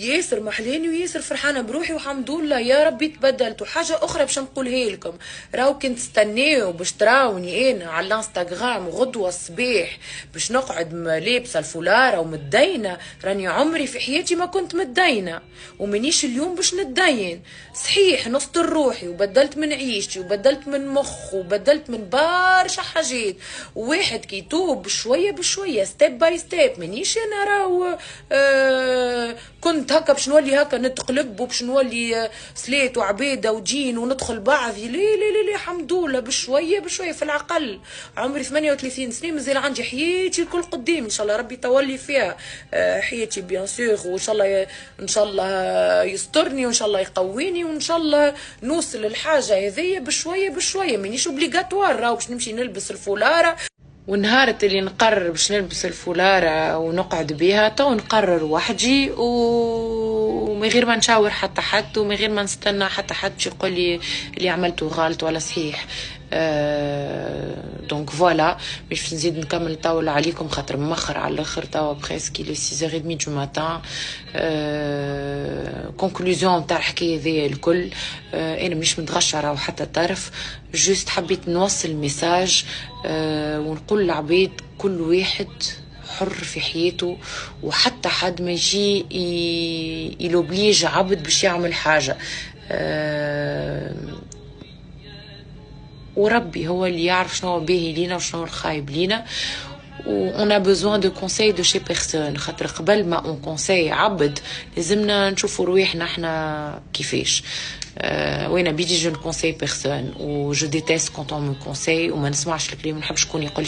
ياسر محلاني وياسر فرحانه بروحي والحمد لله يا ربي تبدلت. وحاجه اخرى باش نقولها لكم، راهو كنت تستناو باش تراوني انا على الانستغرام غدوه الصباح باش نقعد لابسه الفولاره ومتدينه، راني عمري في حياتي ما كنت متدينه ومنيش اليوم باش نتدين. صحيح نستر روحي وبدلت من عيشتي وبدلت من مخ وبدلت من برشا حاجات، وواحد كي يتوب بشويه بشويه ستيب باي ستيب. مانيش انا راهو كنت هكا باش نولي هكا نتقلب وباش نولي سليت وعبيده ودين وندخل بعضي. لي لي لي لي الحمد لله بشويه بشويه. في العقل عمري 38 سنه مازال عندي حياتي الكل قدامي، ان شاء الله ربي يطولي فيها حياتي بيان سور، وان شاء الله ان شاء الله يسترني وان شاء الله يقويني وان شاء الله نوصل الحاجه هذيا بشويه بشويه. مانيش اوبليغاتوار راهو باش نمشي نلبس الفولاره. والنهار اللي نقرر باش نلبس الفولارة ونقعد بيها تو نقرر وحدي ومن غير ما نشاور حتى حد ومن غير ما نستنى حتى حد يقول لي اللي عملته غلط ولا صحيح. دونك فوالا باش نزيد نكمل نطول عليكم خاطر مخر على الاخر توا بريسك لي 6h30 دو ماتان. كونكلوزيون تاع الحكايه هذيا الكل، انا مش متغشره وحتى طرف، جوست حبيت نوصل ميساج ونقول للعباد كل واحد حر في حياته، وحتى حد ما يجي يلوبليج عبد باش يعمل حاجه. وربي هو اللي يعرف شنو باهي لينا وشنو الخايب لينا. و on a besoin de conseils de chez personne، خاطر قبل ما on conseille عبد لازمنا نشوفوا رواحنا احنا كيفاش. وين بيجي جو نكونساي بيرسون و جو ديتيست كونت اون مو كونساي وما نسمعش الكلام، ما نحبش شكون يقول